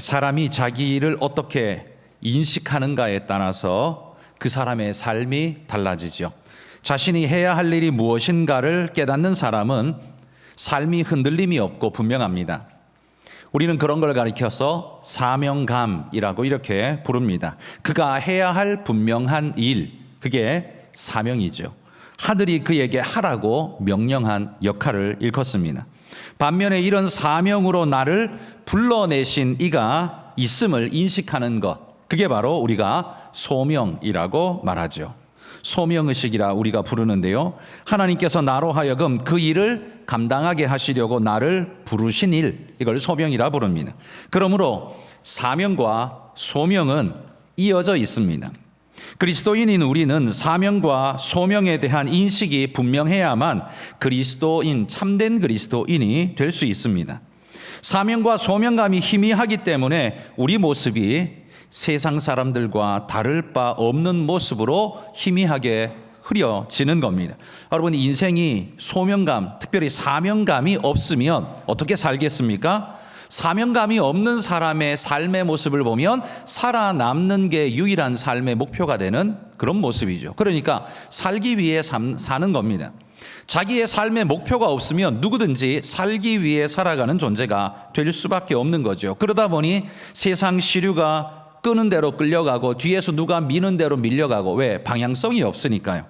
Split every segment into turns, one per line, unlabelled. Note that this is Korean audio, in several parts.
사람이 자기를 어떻게 인식하는가에 따라서 그 사람의 삶이 달라지죠. 자신이 해야 할 일이 무엇인가를 깨닫는 사람은 삶이 흔들림이 없고 분명합니다. 우리는 그런 걸 가리켜서 사명감이라고 이렇게 부릅니다. 그가 해야 할 분명한 일, 그게 사명이죠. 하늘이 그에게 하라고 명령한 역할을 일컫습니다. 반면에 이런 사명으로 나를 불러내신 이가 있음을 인식하는 것, 그게 바로 우리가 소명이라고 말하죠. 소명의식이라 우리가 부르는데요, 하나님께서 나로 하여금 그 일을 감당하게 하시려고 나를 부르신 일, 이걸 소명이라 부릅니다. 그러므로 사명과 소명은 이어져 있습니다. 그리스도인인 우리는 사명과 소명에 대한 인식이 분명해야만 그리스도인, 참된 그리스도인이 될 수 있습니다. 사명과 소명감이 희미하기 때문에 우리 모습이 세상 사람들과 다를 바 없는 모습으로 희미하게 흐려지는 겁니다. 여러분, 인생이 소명감, 특별히 사명감이 없으면 어떻게 살겠습니까? 사명감이 없는 사람의 삶의 모습을 보면 살아남는 게 유일한 삶의 목표가 되는 그런 모습이죠. 그러니까 살기 위해 사는 겁니다. 자기의 삶의 목표가 없으면 누구든지 살기 위해 살아가는 존재가 될 수밖에 없는 거죠. 그러다 보니 세상 시류가 끄는 대로 끌려가고 뒤에서 누가 미는 대로 밀려가고, 왜? 방향성이 없으니까요.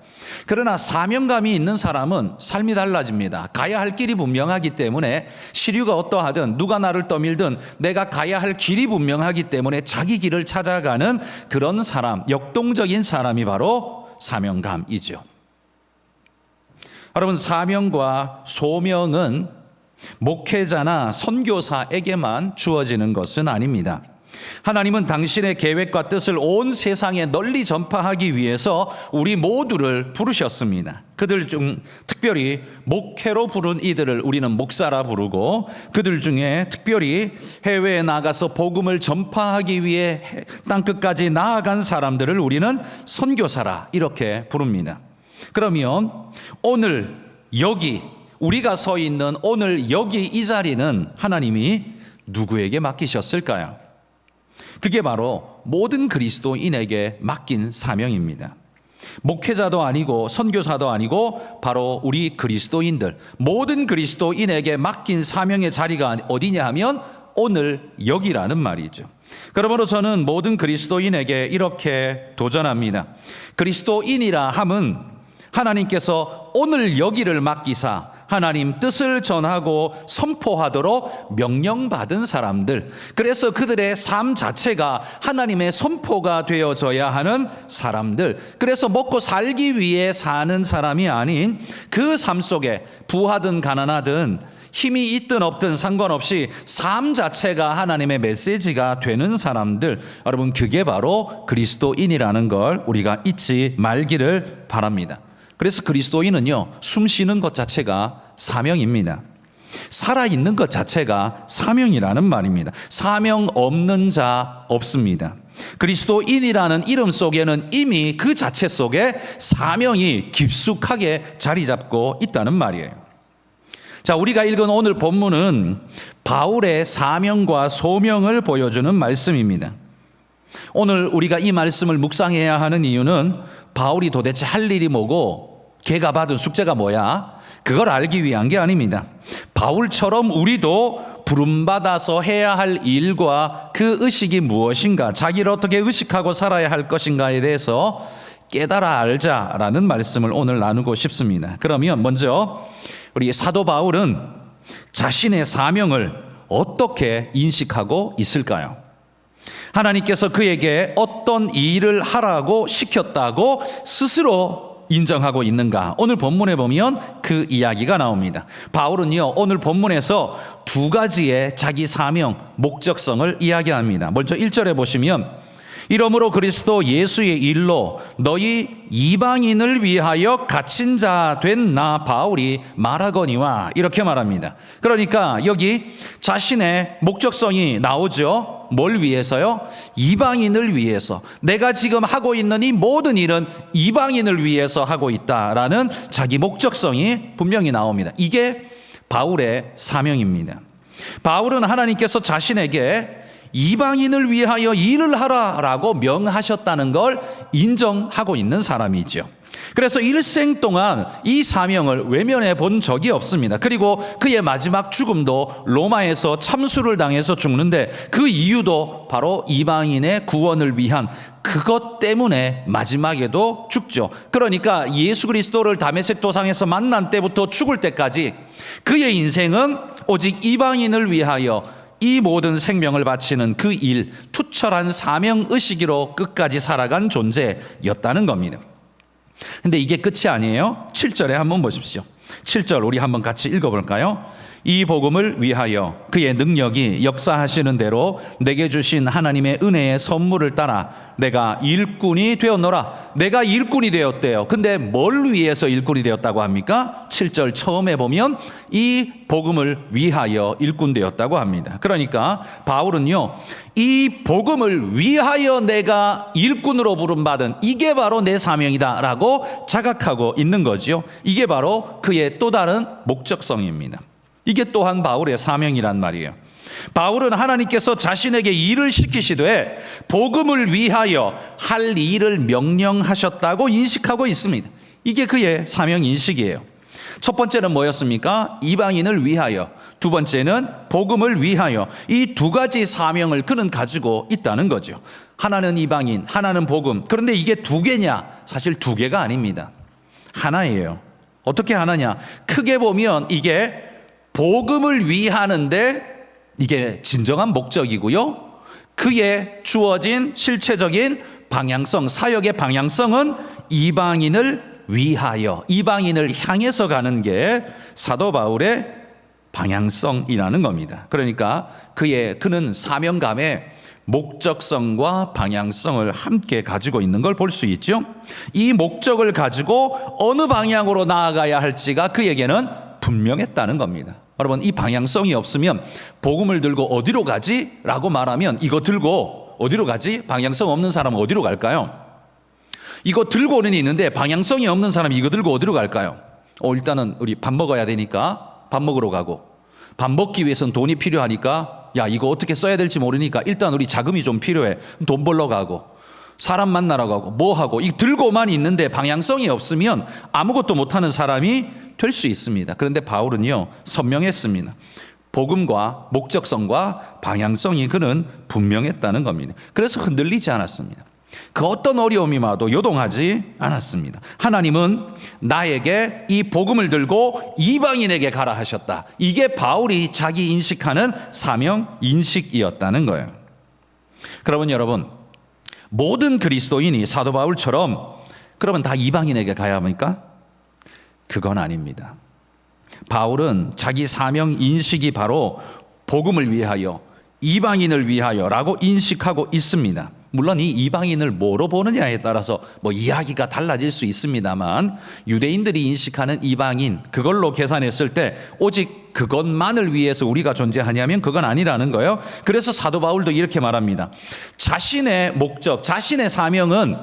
그러나 사명감이 있는 사람은 삶이 달라집니다. 가야 할 길이 분명하기 때문에 시류가 어떠하든 누가 나를 떠밀든 내가 가야 할 길이 분명하기 때문에 자기 길을 찾아가는 그런 사람, 역동적인 사람이 바로 사명감이죠. 여러분, 사명과 소명은 목회자나 선교사에게만 주어지는 것은 아닙니다. 하나님은 당신의 계획과 뜻을 온 세상에 널리 전파하기 위해서 우리 모두를 부르셨습니다. 그들 중 특별히 목회로 부른 이들을 우리는 목사라 부르고, 그들 중에 특별히 해외에 나가서 복음을 전파하기 위해 땅끝까지 나아간 사람들을 우리는 선교사라 이렇게 부릅니다. 그러면 오늘 여기 우리가 서 있는 오늘 여기 이 자리는 하나님이 누구에게 맡기셨을까요? 그게 바로 모든 그리스도인에게 맡긴 사명입니다. 목회자도 아니고 선교사도 아니고 바로 우리 그리스도인들, 모든 그리스도인에게 맡긴 사명의 자리가 어디냐 하면 오늘 여기라는 말이죠. 그러므로 저는 모든 그리스도인에게 이렇게 도전합니다. 그리스도인이라 함은 하나님께서 오늘 여기를 맡기사 하나님 뜻을 전하고 선포하도록 명령받은 사람들, 그래서 그들의 삶 자체가 하나님의 선포가 되어져야 하는 사람들, 그래서 먹고 살기 위해 사는 사람이 아닌 그 삶 속에 부하든 가난하든 힘이 있든 없든 상관없이 삶 자체가 하나님의 메시지가 되는 사람들, 여러분, 그게 바로 그리스도인이라는 걸 우리가 잊지 말기를 바랍니다. 그래서 그리스도인은요, 숨 쉬는 것 자체가 사명입니다. 살아있는 것 자체가 사명이라는 말입니다. 사명 없는 자 없습니다. 그리스도인이라는 이름 속에는 이미 그 자체 속에 사명이 깊숙하게 자리 잡고 있다는 말이에요. 자, 우리가 읽은 오늘 본문은 바울의 사명과 소명을 보여주는 말씀입니다. 오늘 우리가 이 말씀을 묵상해야 하는 이유는 바울이 도대체 할 일이 뭐고 걔가 받은 숙제가 뭐야? 그걸 알기 위한 게 아닙니다. 바울처럼 우리도 부름받아서 해야 할 일과 그 의식이 무엇인가, 자기를 어떻게 의식하고 살아야 할 것인가에 대해서 깨달아 알자라는 말씀을 오늘 나누고 싶습니다. 그러면 먼저 우리 사도 바울은 자신의 사명을 어떻게 인식하고 있을까요? 하나님께서 그에게 어떤 일을 하라고 시켰다고 스스로 인정하고 있는가? 오늘 본문에 보면 그 이야기가 나옵니다. 바울은요, 오늘 본문에서 두 가지의 자기 사명, 목적성을 이야기합니다. 먼저 1절에 보시면 이러므로 그리스도 예수의 일로 너희 이방인을 위하여 갇힌 자 된 나 바울이 말하거니와, 이렇게 말합니다. 그러니까 여기 자신의 목적성이 나오죠. 뭘 위해서요? 이방인을 위해서. 내가 지금 하고 있는 이 모든 일은 이방인을 위해서 하고 있다라는 자기 목적성이 분명히 나옵니다. 이게 바울의 사명입니다. 바울은 하나님께서 자신에게 이방인을 위하여 일을 하라라고 명하셨다는 걸 인정하고 있는 사람이죠. 그래서 일생 동안 이 사명을 외면해 본 적이 없습니다. 그리고 그의 마지막 죽음도 로마에서 참수를 당해서 죽는데 그 이유도 바로 이방인의 구원을 위한 그것 때문에 마지막에도 죽죠. 그러니까 예수 그리스도를 다메섹 도상에서 만난 때부터 죽을 때까지 그의 인생은 오직 이방인을 위하여 이 모든 생명을 바치는 그 일, 투철한 사명의식으로 끝까지 살아간 존재였다는 겁니다. 근데 이게 끝이 아니에요. 7절에 한번 보십시오. 7절 우리 한번 같이 읽어볼까요? 이 복음을 위하여 그의 능력이 역사하시는 대로 내게 주신 하나님의 은혜의 선물을 따라 내가 일꾼이 되었노라. 내가 일꾼이 되었대요. 근데 뭘 위해서 일꾼이 되었다고 합니까? 7절 처음에 보면 이 복음을 위하여 일꾼 되었다고 합니다. 그러니까 바울은요, 이 복음을 위하여 내가 일꾼으로 부름받은 이게 바로 내 사명이다라고 자각하고 있는 거죠. 이게 바로 그의 또 다른 목적성입니다. 이게 또한 바울의 사명이란 말이에요. 바울은 하나님께서 자신에게 일을 시키시되 복음을 위하여 할 일을 명령하셨다고 인식하고 있습니다. 이게 그의 사명 인식이에요. 첫 번째는 뭐였습니까? 이방인을 위하여. 두 번째는 복음을 위하여. 이 두 가지 사명을 그는 가지고 있다는 거죠. 하나는 이방인, 하나는 복음. 그런데 이게 두 개냐? 사실 두 개가 아닙니다. 하나예요. 어떻게 하나냐? 크게 보면 이게 복음을 위하는데 이게 진정한 목적이고요. 그에 주어진 실체적인 방향성, 사역의 방향성은 이방인을 위하여, 이방인을 향해서 가는 게 사도 바울의 방향성이라는 겁니다. 그러니까 그는 사명감에 목적성과 방향성을 함께 가지고 있는 걸 볼 수 있죠. 이 목적을 가지고 어느 방향으로 나아가야 할지가 그에게는 분명했다는 겁니다. 여러분, 이 방향성이 없으면 복음을 들고 어디로 가지? 라고 말하면 이거 들고 어디로 가지? 방향성 없는 사람은 어디로 갈까요? 이거 들고는 있는데 방향성이 없는 사람이 이거 들고 어디로 갈까요? 일단은 우리 밥 먹어야 되니까 밥 먹으러 가고, 밥 먹기 위해서는 돈이 필요하니까 야, 이거 어떻게 써야 될지 모르니까 일단 우리 자금이 좀 필요해. 돈 벌러 가고, 사람 만나러 가고, 뭐 하고, 이 들고만 있는데 방향성이 없으면 아무것도 못하는 사람이 될 수 있습니다. 그런데 바울은요, 선명했습니다. 복음과 목적성과 방향성이 그는 분명했다는 겁니다. 그래서 흔들리지 않았습니다. 그 어떤 어려움이 와도 요동하지 않았습니다. 하나님은 나에게 이 복음을 들고 이방인에게 가라 하셨다. 이게 바울이 자기 인식하는 사명 인식이었다는 거예요. 그러면 여러분, 모든 그리스도인이 사도 바울처럼 그러면 다 이방인에게 가야 합니까? 그건 아닙니다. 바울은 자기 사명 인식이 바로 복음을 위하여, 이방인을 위하여라고 인식하고 있습니다. 물론 이 이방인을 뭐로 보느냐에 따라서 이야기가 달라질 수 있습니다만, 유대인들이 인식하는 이방인, 그걸로 계산했을 때 오직 그것만을 위해서 우리가 존재하냐면 그건 아니라는 거예요. 그래서 사도 바울도 이렇게 말합니다. 자신의 목적, 자신의 사명은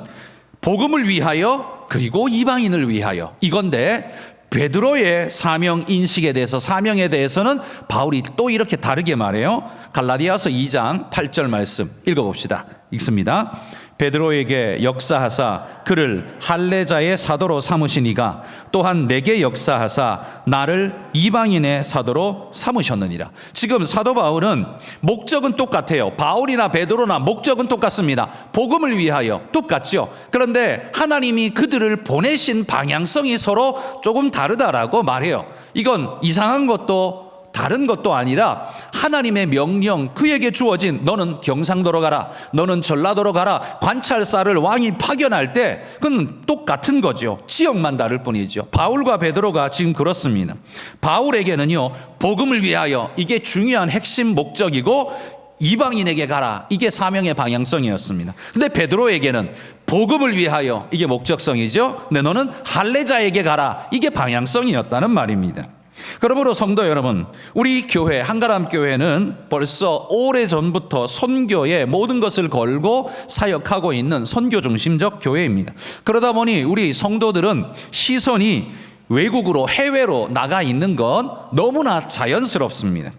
복음을 위하여 그리고 이방인을 위하여, 이건데 베드로의 사명 인식에 대해서, 사명에 대해서는 바울이 또 이렇게 다르게 말해요. 갈라디아서 2장 8절 말씀 읽어봅시다. 읽습니다. 베드로에게 역사하사 그를 할례자의 사도로 삼으시니가 또한 내게 역사하사 나를 이방인의 사도로 삼으셨느니라. 지금 사도 바울은 목적은 똑같아요. 바울이나 베드로나 목적은 똑같습니다. 복음을 위하여 똑같죠. 그런데 하나님이 그들을 보내신 방향성이 서로 조금 다르다라고 말해요. 이건 이상한 것도 다른 것도 아니라 하나님의 명령, 그에게 주어진 너는 경상도로 가라, 너는 전라도로 가라, 관찰사를 왕이 파견할 때 그건 똑같은 거죠. 지역만 다를 뿐이죠. 바울과 베드로가 지금 그렇습니다. 바울에게는요, 복음을 위하여, 이게 중요한 핵심 목적이고, 이방인에게 가라, 이게 사명의 방향성이었습니다. 근데 베드로에게는 복음을 위하여, 이게 목적성이죠. 근데 너는 할례자에게 가라, 이게 방향성이었다는 말입니다. 그러므로 성도 여러분, 우리 교회, 한가람 교회는 벌써 오래전부터 선교에 모든 것을 걸고 사역하고 있는 선교 중심적 교회입니다. 그러다 보니 우리 성도들은 시선이 외국으로, 해외로 나가 있는 건 너무나 자연스럽습니다.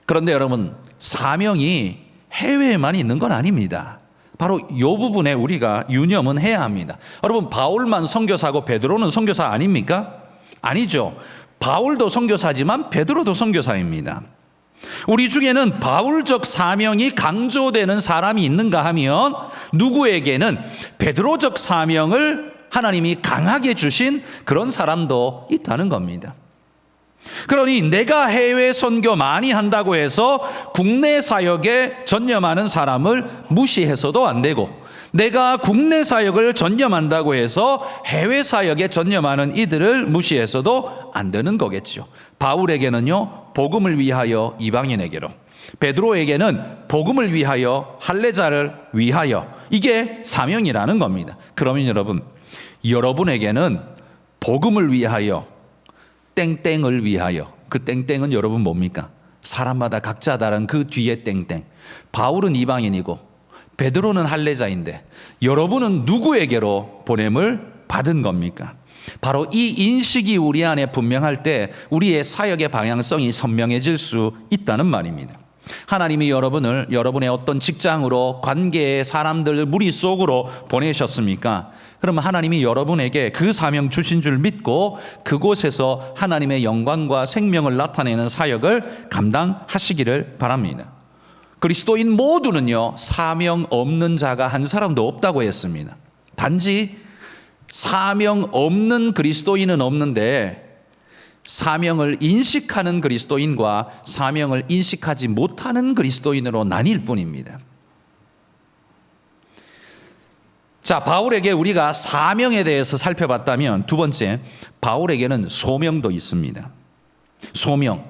그런데 여러분, 사명이 해외에만 있는 건 아닙니다. 바로 이 부분에 우리가 유념은 해야 합니다. 여러분, 바울만 선교사고 베드로는 선교사 아닙니까? 아니죠. 바울도 선교사지만 베드로도 선교사입니다. 우리 중에는 바울적 사명이 강조되는 사람이 있는가 하면 누구에게는 베드로적 사명을 하나님이 강하게 주신 그런 사람도 있다는 겁니다. 그러니 내가 해외 선교 많이 한다고 해서 국내 사역에 전념하는 사람을 무시해서도 안 되고, 내가 국내 사역을 전념한다고 해서 해외 사역에 전념하는 이들을 무시해서도 안 되는 거겠죠. 바울에게는요, 복음을 위하여 이방인에게로, 베드로에게는 복음을 위하여 할례자를 위하여, 이게 사명이라는 겁니다. 그러면 여러분에게는 복음을 위하여, 땡땡을 위하여, 그 땡땡은 여러분 뭡니까? 사람마다 각자 다른 그 뒤에 땡땡. 바울은 이방인이고 베드로는 할례자인데 여러분은 누구에게로 보냄을 받은 겁니까? 바로 이 인식이 우리 안에 분명할 때 우리의 사역의 방향성이 선명해질 수 있다는 말입니다. 하나님이 여러분을 여러분의 어떤 직장으로, 관계의 사람들 무리 속으로 보내셨습니까? 그러면 하나님이 여러분에게 그 사명 주신 줄 믿고 그곳에서 하나님의 영광과 생명을 나타내는 사역을 감당하시기를 바랍니다. 그리스도인 모두는요, 사명 없는 자가 한 사람도 없다고 했습니다. 단지 사명 없는 그리스도인은 없는데 사명을 인식하는 그리스도인과 사명을 인식하지 못하는 그리스도인으로 나뉠 뿐입니다. 자, 바울에게 우리가 사명에 대해서 살펴봤다면 두 번째, 바울에게는 소명도 있습니다. 소명,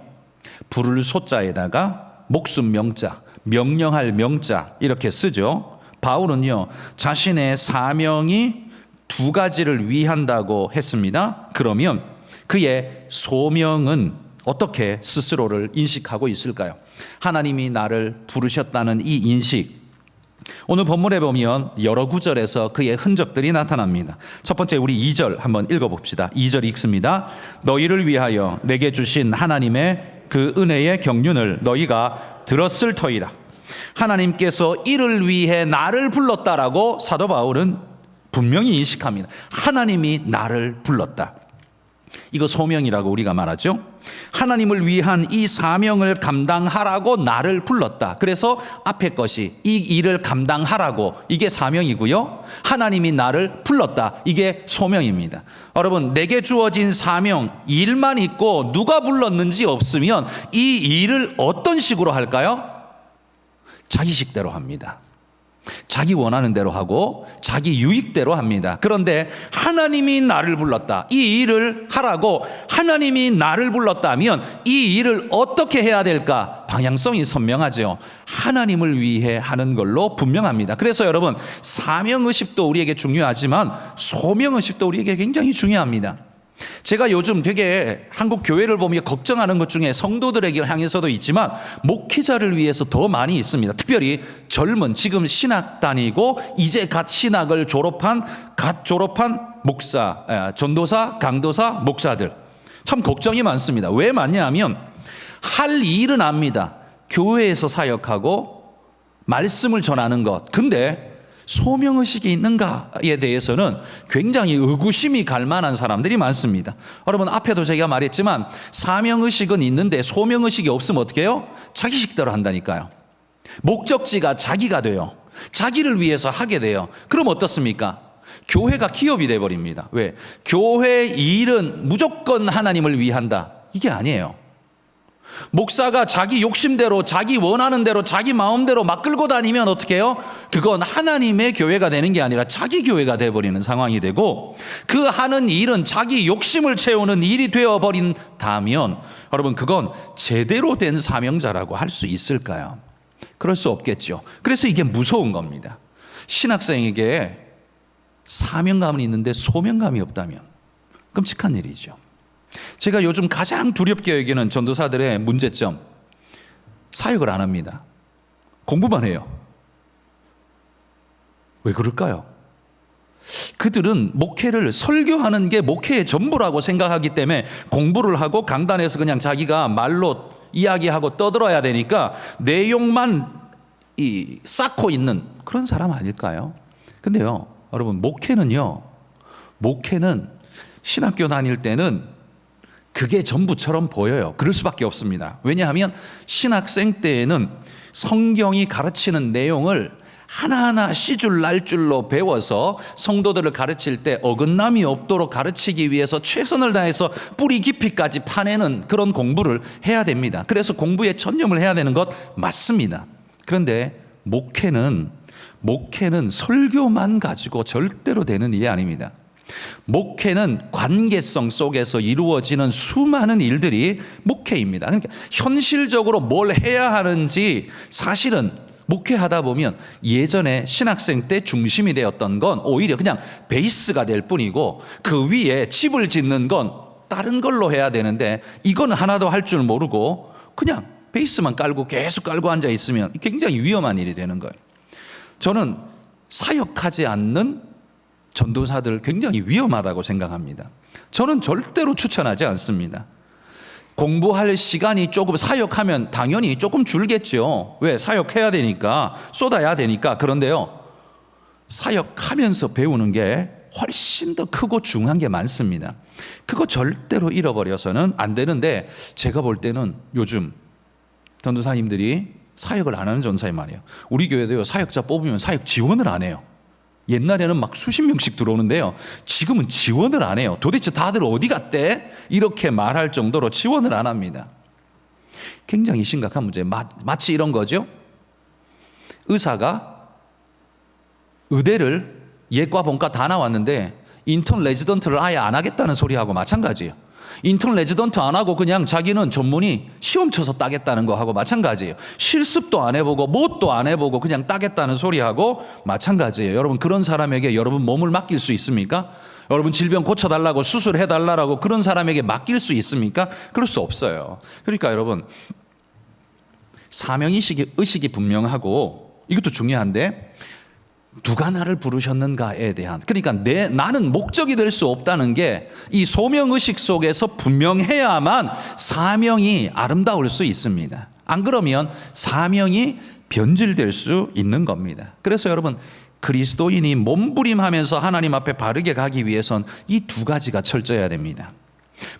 부를 소자에다가 목숨 명자, 명령할 명자 이렇게 쓰죠. 바울은요, 자신의 사명이 두 가지를 위한다고 했습니다. 그러면 그의 소명은 어떻게 스스로를 인식하고 있을까요? 하나님이 나를 부르셨다는 이 인식, 오늘 본문에 보면 여러 구절에서 그의 흔적들이 나타납니다. 첫 번째, 우리 2절 한번 읽어봅시다. 2절 읽습니다. 너희를 위하여 내게 주신 하나님의 그 은혜의 경륜을 너희가 들었을 터이라. 하나님께서 이를 위해 나를 불렀다라고 사도 바울은 분명히 인식합니다. 하나님이 나를 불렀다. 이거 소명이라고 우리가 말하죠. 하나님을 위한 이 사명을 감당하라고 나를 불렀다. 그래서 앞에 것이 이 일을 감당하라고, 이게 사명이고요. 하나님이 나를 불렀다. 이게 소명입니다. 여러분, 내게 주어진 사명, 일만 있고 누가 불렀는지 없으면 이 일을 어떤 식으로 할까요? 자기식대로 합니다. 자기 원하는 대로 하고 자기 유익대로 합니다. 그런데 하나님이 나를 불렀다, 이 일을 하라고 하나님이 나를 불렀다면 이 일을 어떻게 해야 될까? 방향성이 선명하죠. 하나님을 위해 하는 걸로 분명합니다. 그래서 여러분, 사명의식도 우리에게 중요하지만 소명의식도 우리에게 굉장히 중요합니다. 제가 요즘 되게 한국 교회를 보며 걱정하는 것 중에 성도들에게 향해서도 있지만 목회자를 위해서 더 많이 있습니다. 특별히 젊은, 지금 신학 다니고 이제 갓 졸업한 목사, 전도사, 강도사, 목사들 참 걱정이 많습니다. 왜 많냐면 할 일은 압니다. 교회에서 사역하고 말씀을 전하는 것. 근데 소명의식이 있는가에 대해서는 굉장히 의구심이 갈 만한 사람들이 많습니다. 여러분, 앞에도 제가 말했지만 사명의식은 있는데 소명의식이 없으면 어떻게 해요? 자기식대로 한다니까요. 목적지가 자기가 돼요. 자기를 위해서 하게 돼요. 그럼 어떻습니까? 교회가 기업이 돼버립니다. 왜? 교회 일은 무조건 하나님을 위한다, 이게 아니에요. 목사가 자기 욕심대로, 자기 원하는 대로, 자기 마음대로 막 끌고 다니면 어떻게 해요? 그건 하나님의 교회가 되는 게 아니라 자기 교회가 돼버리는 상황이 되고, 그 하는 일은 자기 욕심을 채우는 일이 되어버린다면 여러분, 그건 제대로 된 사명자라고 할 수 있을까요? 그럴 수 없겠죠. 그래서 이게 무서운 겁니다. 신학생에게 사명감은 있는데 소명감이 없다면 끔찍한 일이죠. 제가 요즘 가장 두렵게 여기는 전도사들의 문제점, 사역을 안 합니다. 공부만 해요. 왜 그럴까요? 그들은 목회를, 설교하는 게 목회의 전부라고 생각하기 때문에 공부를 하고 강단에서 그냥 자기가 말로 이야기하고 떠들어야 되니까 내용만 쌓고 있는 그런 사람 아닐까요? 근데요, 여러분, 목회는 신학교 다닐 때는 그게 전부처럼 보여요. 그럴 수밖에 없습니다. 왜냐하면 신학생 때에는 성경이 가르치는 내용을 하나하나 시줄 날줄로 배워서 성도들을 가르칠 때 어긋남이 없도록 가르치기 위해서 최선을 다해서 뿌리 깊이까지 파내는 그런 공부를 해야 됩니다. 그래서 공부에 전념을 해야 되는 것 맞습니다. 그런데 목회는 설교만 가지고 절대로 되는 일이 아닙니다. 목회는 관계성 속에서 이루어지는 수많은 일들이 목회입니다. 그러니까 현실적으로 뭘 해야 하는지 사실은 목회하다 보면 예전에 신학생 때 중심이 되었던 건 오히려 그냥 베이스가 될 뿐이고 그 위에 집을 짓는 건 다른 걸로 해야 되는데 이건 하나도 할 줄 모르고 그냥 베이스만 깔고 계속 깔고 앉아 있으면 굉장히 위험한 일이 되는 거예요. 저는 사역하지 않는 전도사들 굉장히 위험하다고 생각합니다. 저는 절대로 추천하지 않습니다. 공부할 시간이 조금 사역하면 당연히 조금 줄겠죠. 왜? 사역해야 되니까, 쏟아야 되니까. 그런데요, 사역하면서 배우는 게 훨씬 더 크고 중요한 게 많습니다. 그거 절대로 잃어버려서는 안 되는데 제가 볼 때는 요즘 전도사님들이 사역을 안 하는 전도사님 말이에요. 우리 교회도요, 사역자 뽑으면 사역 지원을 안 해요. 옛날에는 막 수십 명씩 들어오는데요, 지금은 지원을 안 해요. 도대체 다들 어디 갔대? 이렇게 말할 정도로 지원을 안 합니다. 굉장히 심각한 문제. 마치 이런 거죠. 의사가 의대를 예과 본과 다 나왔는데 인턴 레지던트를 아예 안 하겠다는 소리하고 마찬가지예요. 인턴 레지던트 안 하고 그냥 자기는 전문의 시험 쳐서 따겠다는 거하고 마찬가지예요. 실습도 안 해보고 뭣도 안 해보고 그냥 따겠다는 소리하고 마찬가지예요. 여러분, 그런 사람에게 여러분 몸을 맡길 수 있습니까? 여러분 질병 고쳐달라고 수술해달라고 그런 사람에게 맡길 수 있습니까? 그럴 수 없어요. 그러니까 여러분, 사명의식이 분명하고 이것도 중요한데 누가 나를 부르셨는가에 대한, 그러니까 나는 목적이 될 수 없다는 게 이 소명의식 속에서 분명해야만 사명이 아름다울 수 있습니다. 안 그러면 사명이 변질될 수 있는 겁니다. 그래서 여러분, 그리스도인이 몸부림하면서 하나님 앞에 바르게 가기 위해선 이 두 가지가 철저해야 됩니다.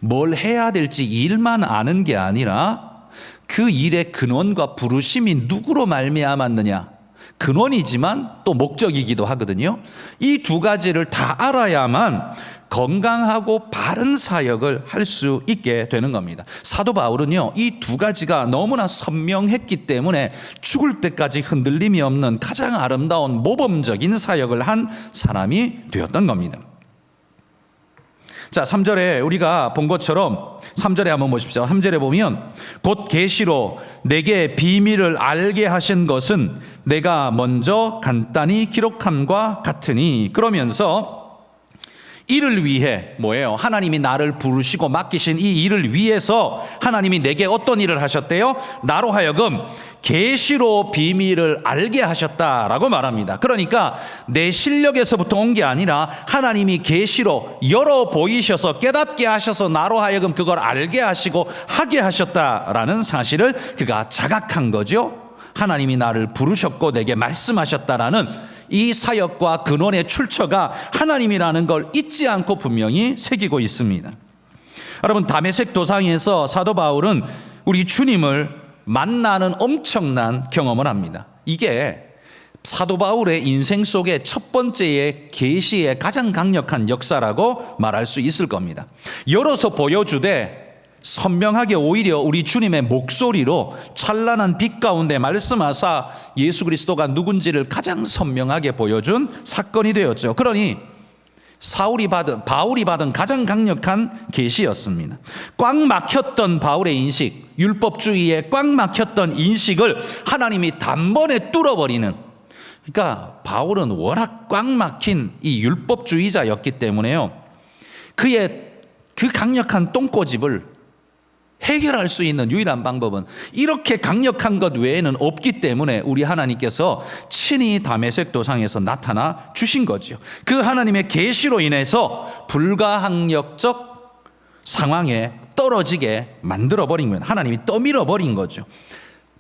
뭘 해야 될지 일만 아는 게 아니라 그 일의 근원과 부르심이 누구로 말미암았느냐, 근원이지만 또 목적이기도 하거든요. 이 두 가지를 다 알아야만 건강하고 바른 사역을 할 수 있게 되는 겁니다. 사도 바울은요, 이 두 가지가 너무나 선명했기 때문에 죽을 때까지 흔들림이 없는 가장 아름다운 모범적인 사역을 한 사람이 되었던 겁니다. 자, 3절에 우리가 본 것처럼 3절에 한번 보십시오. 3절에 보면 곧 계시로 내게 비밀을 알게 하신 것은 내가 먼저 간단히 기록함과 같으니, 그러면서 이를 위해 뭐예요? 하나님이 나를 부르시고 맡기신 이 일을 위해서 하나님이 내게 어떤 일을 하셨대요? 나로 하여금 계시로 비밀을 알게 하셨다라고 말합니다. 그러니까 내 실력에서부터 온 게 아니라 하나님이 계시로 열어 보이셔서 깨닫게 하셔서 나로 하여금 그걸 알게 하시고 하게 하셨다라는 사실을 그가 자각한 거죠. 하나님이 나를 부르셨고 내게 말씀하셨다라는 이 사역과 근원의 출처가 하나님이라는 걸 잊지 않고 분명히 새기고 있습니다. 여러분, 다메섹 도상에서 사도 바울은 우리 주님을 만나는 엄청난 경험을 합니다. 이게 사도 바울의 인생 속의 첫 번째의 계시의 가장 강력한 역사라고 말할 수 있을 겁니다. 열어서 보여주되 선명하게 오히려 우리 주님의 목소리로 찬란한 빛 가운데 말씀하사 예수 그리스도가 누군지를 가장 선명하게 보여준 사건이 되었죠. 그러니 바울이 받은 가장 강력한 계시였습니다. 꽉 막혔던 바울의 인식, 율법주의에 꽉 막혔던 인식을 하나님이 단번에 뚫어버리는, 그러니까 바울은 워낙 꽉 막힌 이 율법주의자였기 때문에요, 그의 그 강력한 똥꼬집을 해결할 수 있는 유일한 방법은 이렇게 강력한 것 외에는 없기 때문에 우리 하나님께서 친히 다메섹 도상에서 나타나 주신 거죠. 그 하나님의 계시로 인해서 불가항력적 상황에 떨어지게 만들어버린 거예요. 하나님이 떠밀어버린 거죠.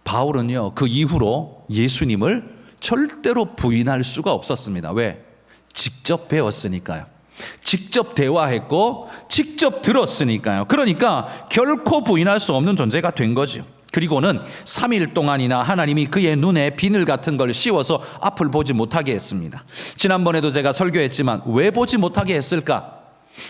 바울은요, 그 이후로 예수님을 절대로 부인할 수가 없었습니다. 왜? 직접 배웠으니까요. 직접 대화했고 직접 들었으니까요. 그러니까 결코 부인할 수 없는 존재가 된 거죠. 그리고는 3일 동안이나 하나님이 그의 눈에 비늘 같은 걸 씌워서 앞을 보지 못하게 했습니다. 지난번에도 제가 설교했지만 왜 보지 못하게 했을까?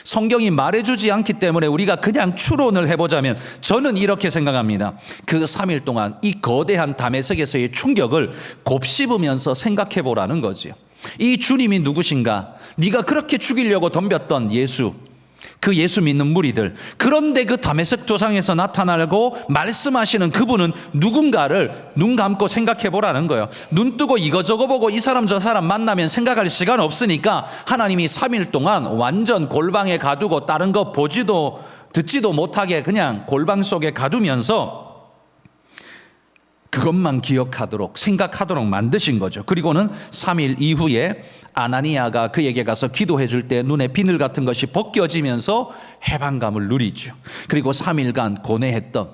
성경이 말해주지 않기 때문에 우리가 그냥 추론을 해보자면 저는 이렇게 생각합니다. 그 3일 동안 이 거대한 다메섹에서의 충격을 곱씹으면서 생각해보라는 거죠. 이 주님이 누구신가? 네가 그렇게 죽이려고 덤볐던 예수, 그 예수 믿는 무리들, 그런데 그 다메섹 도상에서 나타나고 말씀하시는 그분은 누군가를 눈 감고 생각해 보라는 거예요. 눈 뜨고 이거저거 보고 이 사람 저 사람 만나면 생각할 시간 없으니까 하나님이 3일 동안 완전 골방에 가두고 다른 거 보지도 듣지도 못하게 그냥 골방 속에 가두면서 그것만 기억하도록 생각하도록 만드신 거죠. 그리고는 3일 이후에 아나니아가 그에게 가서 기도해 줄 때 눈에 비늘 같은 것이 벗겨지면서 해방감을 누리죠. 그리고 3일간 고뇌했던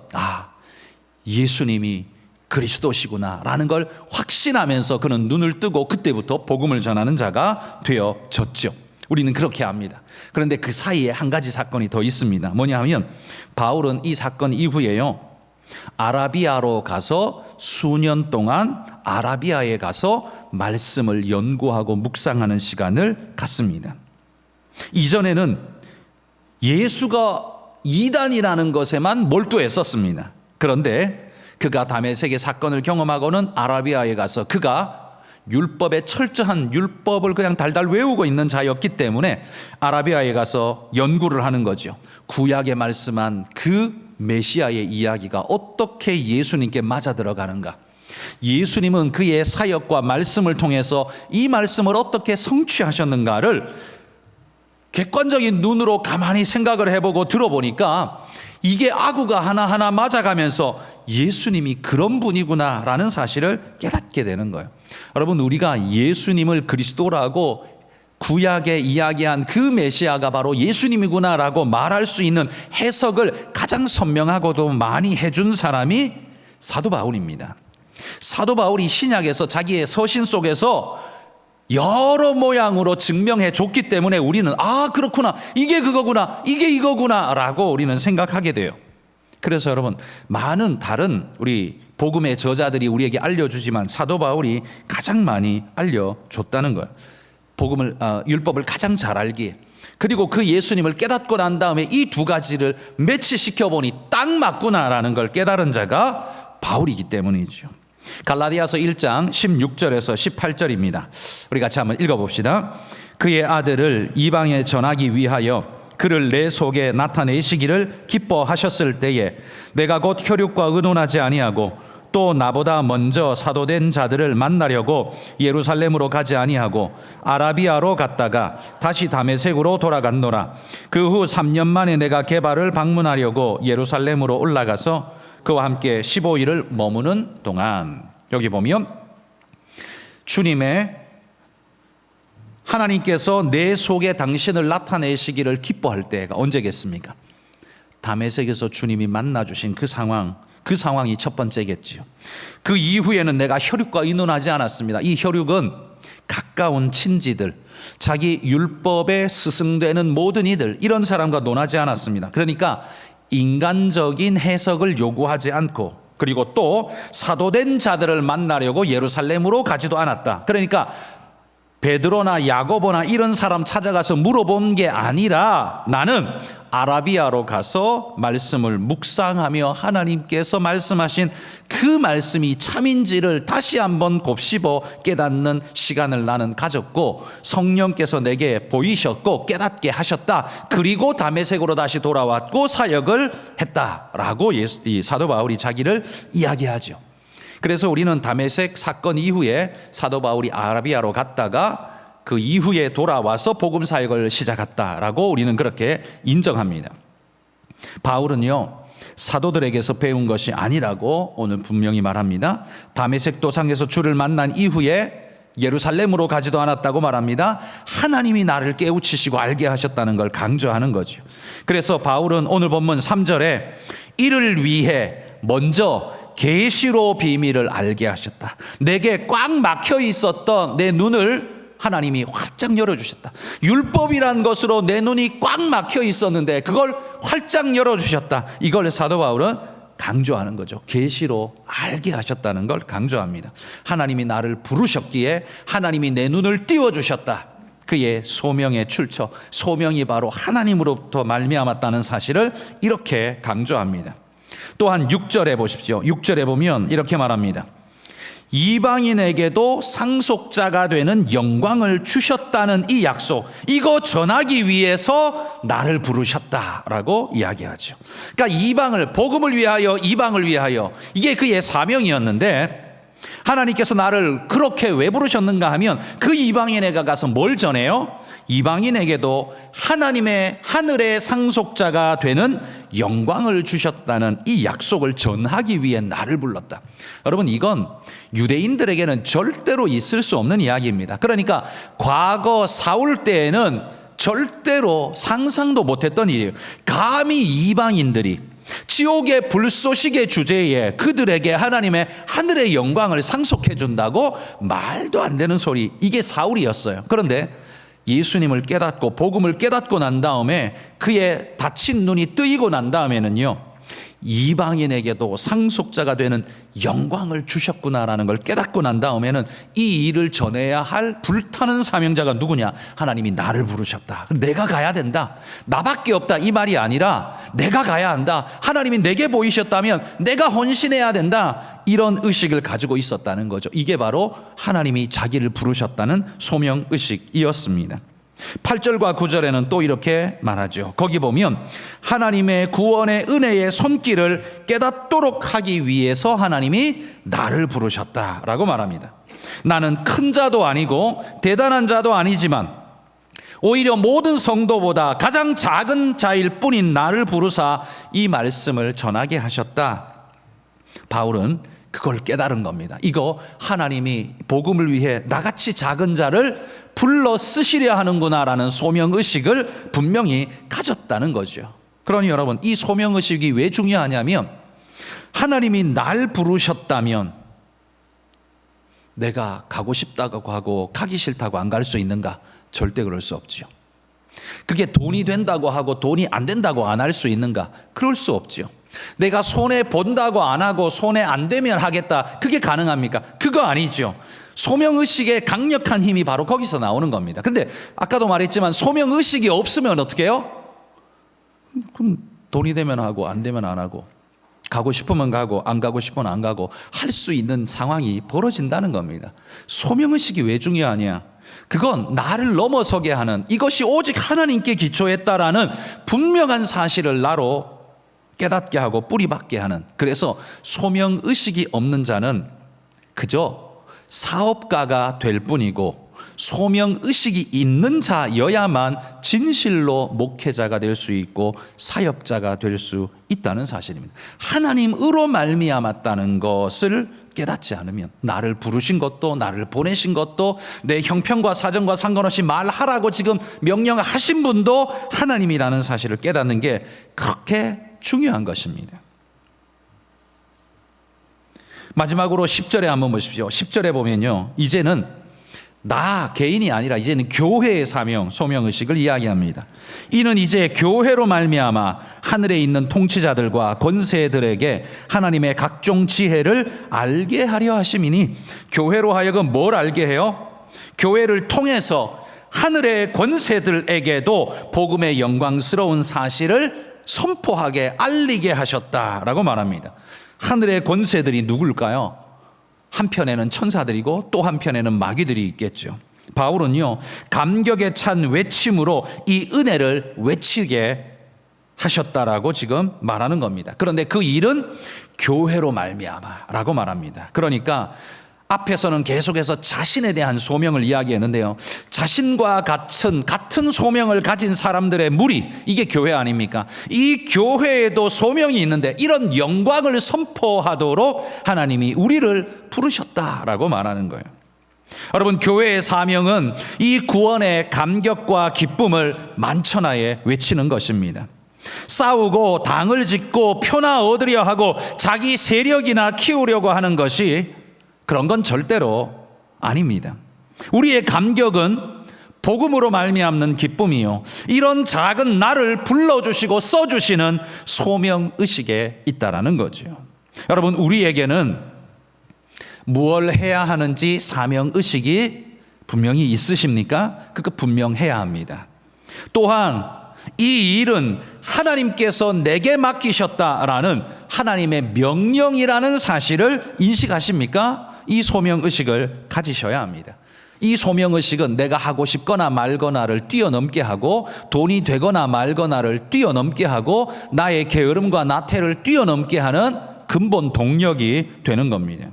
예수님이 그리스도시구나 라는 걸 확신하면서 그는 눈을 뜨고 그때부터 복음을 전하는 자가 되어졌죠. 우리는 그렇게 압니다. 그런데 그 사이에 한 가지 사건이 더 있습니다. 뭐냐 하면 바울은 이 사건 이후에요, 아라비아로 가서 수년 동안 아라비아에 가서 말씀을 연구하고 묵상하는 시간을 갖습니다. 이전에는 예수가 이단이라는 것에만 몰두했었습니다. 그런데 그가 다메섹의 사건을 경험하고는 아라비아에 가서 그가 율법의 철저한 율법을 그냥 달달 외우고 있는 자였기 때문에 아라비아에 가서 연구를 하는 거죠. 구약에 말씀한 그 메시아의 이야기가 어떻게 예수님께 맞아 들어가는가? 예수님은 그의 사역과 말씀을 통해서 이 말씀을 어떻게 성취하셨는가를 객관적인 눈으로 가만히 생각을 해보고 들어보니까 이게 아구가 하나하나 맞아가면서 예수님이 그런 분이구나라는 사실을 깨닫게 되는 거예요. 여러분, 우리가 예수님을 그리스도라고 구약에 이야기한 그 메시아가 바로 예수님이구나라고 말할 수 있는 해석을 가장 선명하고도 많이 해준 사람이 사도 바울입니다. 사도 바울이 신약에서 자기의 서신 속에서 여러 모양으로 증명해 줬기 때문에 우리는 그렇구나, 이게 그거구나, 이게 이거구나 라고 우리는 생각하게 돼요. 그래서 여러분, 많은 다른 우리 복음의 저자들이 우리에게 알려주지만 사도 바울이 가장 많이 알려줬다는 거예요. 율법을 가장 잘 알기에, 그리고 그 예수님을 깨닫고 난 다음에 이 두 가지를 매치시켜 보니 딱 맞구나라는 걸 깨달은 자가 바울이기 때문이죠. 갈라디아서 1장 16절에서 18절입니다. 우리 같이 한번 읽어봅시다. 그의 아들을 이방에 전하기 위하여 그를 내 속에 나타내시기를 기뻐하셨을 때에 내가 곧 혈육과 의논하지 아니하고 또 나보다 먼저 사도된 자들을 만나려고 예루살렘으로 가지 아니하고 아라비아로 갔다가 다시 다메섹으로 돌아갔노라. 그 후 3년 만에 내가 게바를 방문하려고 예루살렘으로 올라가서 그와 함께 15일을 머무는 동안, 여기 보면 주님의 하나님께서 내 속에 당신을 나타내시기를 기뻐할 때가 언제겠습니까? 다메섹에서 주님이 만나주신 그 상황이 첫 번째겠지요. 그 이후에는 내가 혈육과 의논하지 않았습니다. 이 혈육은 가까운 친지들, 자기 율법에 스승되는 모든 이들, 이런 사람과 논하지 않았습니다. 그러니까 인간적인 해석을 요구하지 않고, 그리고 또 사도된 자들을 만나려고 예루살렘으로 가지도 않았다. 그러니까 베드로나 야고보나 이런 사람 찾아가서 물어본 게 아니라 나는 아라비아로 가서 말씀을 묵상하며 하나님께서 말씀하신 그 말씀이 참인지를 다시 한번 곱씹어 깨닫는 시간을 나는 가졌고, 성령께서 내게 보이셨고 깨닫게 하셨다. 그리고 다메섹으로 다시 돌아왔고 사역을 했다라고 이 사도 바울이 자기를 이야기하죠. 그래서 우리는 다메섹 사건 이후에 사도 바울이 아라비아로 갔다가 그 이후에 돌아와서 복음 사역을 시작했다라고 우리는 그렇게 인정합니다. 바울은요, 사도들에게서 배운 것이 아니라고 오늘 분명히 말합니다. 다메섹 도상에서 주를 만난 이후에 예루살렘으로 가지도 않았다고 말합니다. 하나님이 나를 깨우치시고 알게 하셨다는 걸 강조하는 거죠. 그래서 바울은 오늘 본문 3절에 이를 위해 먼저 계시로 비밀을 알게 하셨다. 내게 꽉 막혀 있었던 내 눈을 하나님이 활짝 열어주셨다. 율법이란 것으로 내 눈이 꽉 막혀 있었는데 그걸 활짝 열어주셨다. 이걸 사도 바울은 강조하는 거죠. 계시로 알게 하셨다는 걸 강조합니다. 하나님이 나를 부르셨기에 하나님이 내 눈을 띄워주셨다. 그의 소명의 출처, 소명이 바로 하나님으로부터 말미암았다는 사실을 이렇게 강조합니다. 또한 6절에 보십시오. 6절에 보면 이렇게 말합니다. 이방인에게도 상속자가 되는 영광을 주셨다는 이 약속, 이거 전하기 위해서 나를 부르셨다라고 이야기하죠. 그러니까 이방을, 복음을 위하여, 이방을 위하여, 이게 그의 사명이었는데 하나님께서 나를 그렇게 왜 부르셨는가 하면 그 이방인에게 가서 뭘 전해요? 이방인에게도 하나님의 하늘의 상속자가 되는 영광을 주셨다는 이 약속을 전하기 위해 나를 불렀다. 여러분, 이건 유대인들에게는 절대로 있을 수 없는 이야기입니다. 그러니까 과거 사울 때에는 절대로 상상도 못했던 일이에요. 감히 이방인들이 지옥의 불쏘시개 주제에 그들에게 하나님의 하늘의 영광을 상속해 준다고? 말도 안 되는 소리. 이게 사울이었어요. 그런데 예수님을 깨닫고 복음을 깨닫고 난 다음에 그의 다친 눈이 뜨이고 난 다음에는요, 이방인에게도 상속자가 되는 영광을 주셨구나라는 걸 깨닫고 난 다음에는 이 일을 전해야 할 불타는 사명자가 누구냐? 하나님이 나를 부르셨다. 내가 가야 된다. 나밖에 없다. 이 말이 아니라 내가 가야 한다. 하나님이 내게 보이셨다면 내가 헌신해야 된다. 이런 의식을 가지고 있었다는 거죠. 이게 바로 하나님이 자기를 부르셨다는 소명의식이었습니다. 8절과 9절에는 또 이렇게 말하죠. 거기 보면 하나님의 구원의 은혜의 손길을 깨닫도록 하기 위해서 하나님이 나를 부르셨다라고 말합니다. 나는 큰 자도 아니고 대단한 자도 아니지만 오히려 모든 성도보다 가장 작은 자일 뿐인 나를 부르사 이 말씀을 전하게 하셨다. 바울은 그걸 깨달은 겁니다. 이거 하나님이 복음을 위해 나같이 작은 자를 불러 쓰시려 하는구나라는 소명의식을 분명히 가졌다는 거죠. 그러니 여러분, 이 소명의식이 왜 중요하냐면 하나님이 날 부르셨다면 내가 가고 싶다고 하고 가기 싫다고 안 갈 수 있는가? 절대 그럴 수 없죠. 그게 돈이 된다고 하고 돈이 안 된다고 안 할 수 있는가? 그럴 수 없죠. 내가 손해 본다고 안 하고 손해 안 되면 하겠다. 그게 가능합니까? 그거 아니죠. 소명의식의 강력한 힘이 바로 거기서 나오는 겁니다. 근데 아까도 말했지만 소명의식이 없으면 어떻게 해요? 그럼 돈이 되면 하고 안 되면 안 하고 가고 싶으면 가고 안 가고 싶으면 안 가고 할 수 있는 상황이 벌어진다는 겁니다. 소명의식이 왜 중요하냐? 그건 나를 넘어서게 하는, 이것이 오직 하나님께 기초했다라는 분명한 사실을 나로 깨닫게 하고 뿌리박게 하는, 그래서 소명의식이 없는 자는 그저 사업가가 될 뿐이고 소명의식이 있는 자여야만 진실로 목회자가 될 수 있고 사역자가 될 수 있다는 사실입니다. 하나님으로 말미암았다는 것을 깨닫지 않으면, 나를 부르신 것도 나를 보내신 것도 내 형편과 사정과 상관없이 말하라고 지금 명령하신 분도 하나님이라는 사실을 깨닫는 게 그렇게 중요한 것입니다. 마지막으로 10절에 한번 보십시오. 10절에 보면요, 이제는 나 개인이 아니라 이제는 교회의 사명, 소명의식을 이야기합니다. 이는 이제 교회로 말미암아 하늘에 있는 통치자들과 권세들에게 하나님의 각종 지혜를 알게 하려 하심이니, 교회로 하여금 뭘 알게 해요? 교회를 통해서 하늘의 권세들에게도 복음의 영광스러운 사실을 선포하게 알리게 하셨다라고 말합니다. 하늘의 권세들이 누굴까요? 한편에는 천사들이고 또 한편에는 마귀들이 있겠죠. 바울은요, 감격에 찬 외침으로 이 은혜를 외치게 하셨다라고 지금 말하는 겁니다. 그런데 그 일은 교회로 말미암아라고 말합니다. 그러니까 앞에서는 계속해서 자신에 대한 소명을 이야기했는데요, 자신과 같은 소명을 가진 사람들의 무리, 이게 교회 아닙니까? 이 교회에도 소명이 있는데 이런 영광을 선포하도록 하나님이 우리를 부르셨다라고 말하는 거예요. 여러분, 교회의 사명은 이 구원의 감격과 기쁨을 만천하에 외치는 것입니다. 싸우고 당을 짓고 표나 얻으려 하고 자기 세력이나 키우려고 하는 것이 그런 건 절대로 아닙니다. 우리의 감격은 복음으로 말미암는 기쁨이요, 이런 작은 나를 불러주시고 써주시는 소명의식에 있다라는 거죠. 여러분, 우리에게는 무엇을 해야 하는지 사명의식이 분명히 있으십니까? 그거 분명해야 합니다. 또한 이 일은 하나님께서 내게 맡기셨다라는 하나님의 명령이라는 사실을 인식하십니까? 이 소명의식을 가지셔야 합니다. 이 소명의식은 내가 하고 싶거나 말거나를 뛰어넘게 하고, 돈이 되거나 말거나를 뛰어넘게 하고, 나의 게으름과 나태를 뛰어넘게 하는 근본 동력이 되는 겁니다.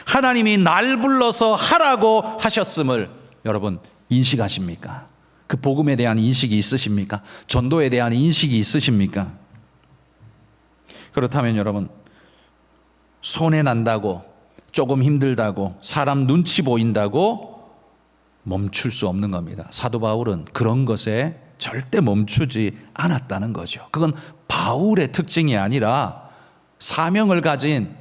하나님이 날 불러서 하라고 하셨음을 여러분 인식하십니까? 그 복음에 대한 인식이 있으십니까? 전도에 대한 인식이 있으십니까? 그렇다면 여러분, 손해난다고, 조금 힘들다고, 사람 눈치 보인다고 멈출 수 없는 겁니다. 사도 바울은 그런 것에 절대 멈추지 않았다는 거죠. 그건 바울의 특징이 아니라 사명을 가진,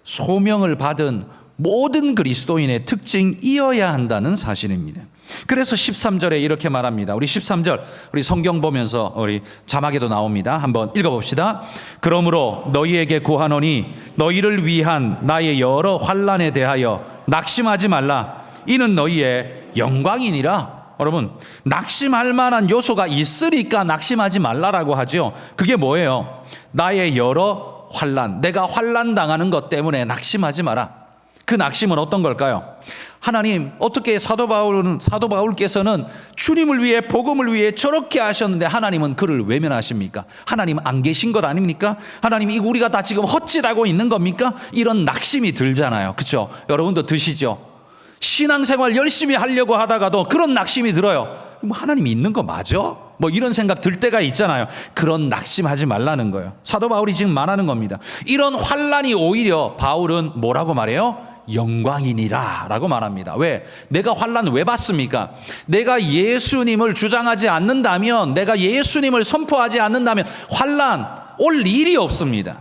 소명을 받은 모든 그리스도인의 특징이어야 한다는 사실입니다. 그래서 13절에 이렇게 말합니다. 우리 13절, 우리 성경 보면서 우리 자막에도 나옵니다. 한번 읽어봅시다. 그러므로 너희에게 구하노니 너희를 위한 나의 여러 환난에 대하여 낙심하지 말라. 이는 너희의 영광이니라. 여러분, 낙심할 만한 요소가 있으니까 낙심하지 말라라고 하죠. 그게 뭐예요? 나의 여러 환난, 내가 환난 당하는 것 때문에 낙심하지 마라. 그 낙심은 어떤 걸까요? 하나님, 어떻게 사도 바울께서는 주님을 위해, 복음을 위해 저렇게 하셨는데 하나님은 그를 외면하십니까? 하나님 안 계신 것 아닙니까? 하나님, 이거 우리가 다 지금 헛짓하고 있는 겁니까? 이런 낙심이 들잖아요. 그렇죠? 여러분도 드시죠? 신앙생활 열심히 하려고 하다가도 그런 낙심이 들어요. 뭐 하나님이 있는 거 맞아? 뭐 이런 생각 들 때가 있잖아요. 그런 낙심하지 말라는 거예요. 사도 바울이 지금 말하는 겁니다. 이런 환난이 오히려 바울은 뭐라고 말해요? 영광이니라 라고 말합니다. 왜? 내가 환난 왜 받습니까? 내가 예수님을 주장하지 않는다면, 내가 예수님을 선포하지 않는다면 환난 올 일이 없습니다.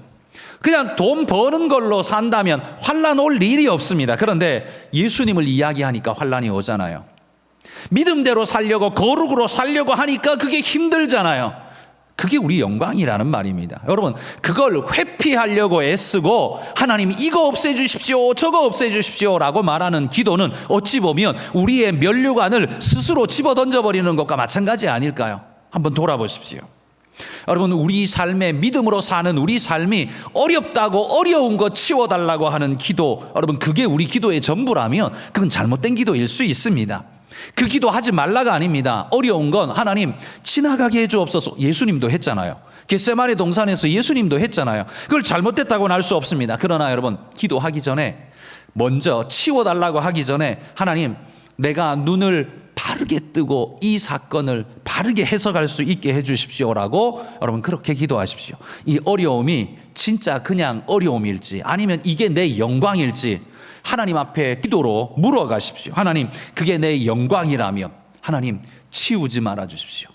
그냥 돈 버는 걸로 산다면 환난 올 일이 없습니다. 그런데 예수님을 이야기하니까 환난이 오잖아요. 믿음대로 살려고, 거룩으로 살려고 하니까 그게 힘들잖아요. 그게 우리 영광이라는 말입니다. 여러분, 그걸 회피하려고 애쓰고 하나님 이거 없애주십시오, 저거 없애주십시오 라고 말하는 기도는 어찌 보면 우리의 면류관을 스스로 집어던져버리는 것과 마찬가지 아닐까요? 한번 돌아보십시오. 여러분, 우리 삶에, 믿음으로 사는 우리 삶이 어렵다고 어려운 거 치워달라고 하는 기도, 여러분 그게 우리 기도의 전부라면 그건 잘못된 기도일 수 있습니다. 그 기도 하지 말라가 아닙니다. 어려운 건 하나님 지나가게 해주옵소서. 예수님도 했잖아요. 겟세마네 동산에서 예수님도 했잖아요. 그걸 잘못됐다고는 할 수 없습니다. 그러나 여러분, 기도하기 전에, 먼저 치워달라고 하기 전에 하나님, 내가 눈을 바르게 뜨고 이 사건을 바르게 해석할 수 있게 해주십시오라고 여러분 그렇게 기도하십시오. 이 어려움이 진짜 그냥 어려움일지 아니면 이게 내 영광일지 하나님 앞에 기도로 물어가십시오. 하나님, 그게 내 영광이라면 하나님 치우지 말아 주십시오.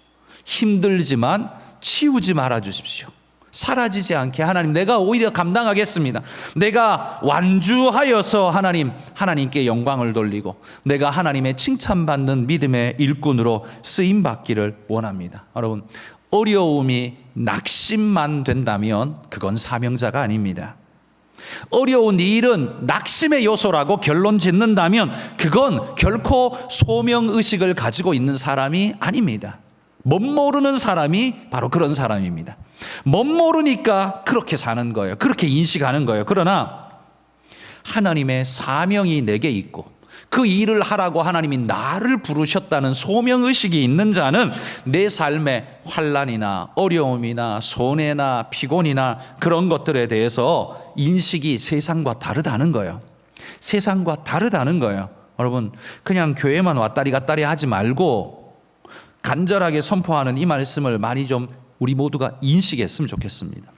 힘들지만 치우지 말아 주십시오. 사라지지 않게 하나님, 내가 오히려 감당하겠습니다. 내가 완주하여서 하나님께 영광을 돌리고 내가 하나님의 칭찬받는 믿음의 일꾼으로 쓰임받기를 원합니다. 여러분, 어려움이 낙심만 된다면 그건 사명자가 아닙니다. 어려운 일은 낙심의 요소라고 결론 짓는다면 그건 결코 소명의식을 가지고 있는 사람이 아닙니다. 못 모르는 사람이 바로 그런 사람입니다. 못 모르니까 그렇게 사는 거예요. 그렇게 인식하는 거예요. 그러나 하나님의 사명이 내게 있고 그 일을 하라고 하나님이 나를 부르셨다는 소명의식이 있는 자는 내 삶의 환난이나 어려움이나 손해나 피곤이나 그런 것들에 대해서 인식이 세상과 다르다는 거예요. 세상과 다르다는 거예요. 여러분, 그냥 교회만 왔다리 갔다리 하지 말고 간절하게 선포하는 이 말씀을 많이 좀 우리 모두가 인식했으면 좋겠습니다.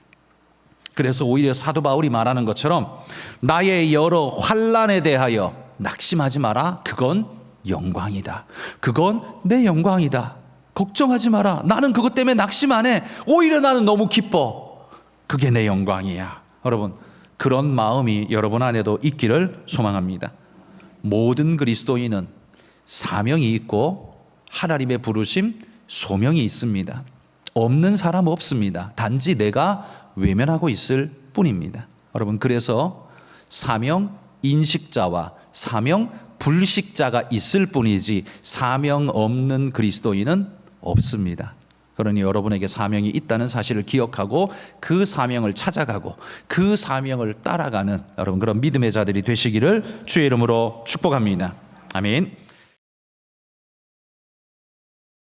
그래서 오히려 사도 바울이 말하는 것처럼 나의 여러 환난에 대하여 낙심하지 마라. 그건 영광이다. 그건 내 영광이다. 걱정하지 마라. 나는 그것 때문에 낙심 안 해. 오히려 나는 너무 기뻐. 그게 내 영광이야. 여러분, 그런 마음이 여러분 안에도 있기를 소망합니다. 모든 그리스도인은 사명이 있고 하나님의 부르심, 소명이 있습니다. 없는 사람 없습니다. 단지 내가 외면하고 있을 뿐입니다. 여러분, 그래서 사명 인식자와 사명 불식자가 있을 뿐이지 사명 없는 그리스도인은 없습니다. 그러니 여러분에게 사명이 있다는 사실을 기억하고 그 사명을 찾아가고 그 사명을 따라가는 여러분 그런 믿음의 자들이 되시기를 주의 이름으로 축복합니다. 아멘.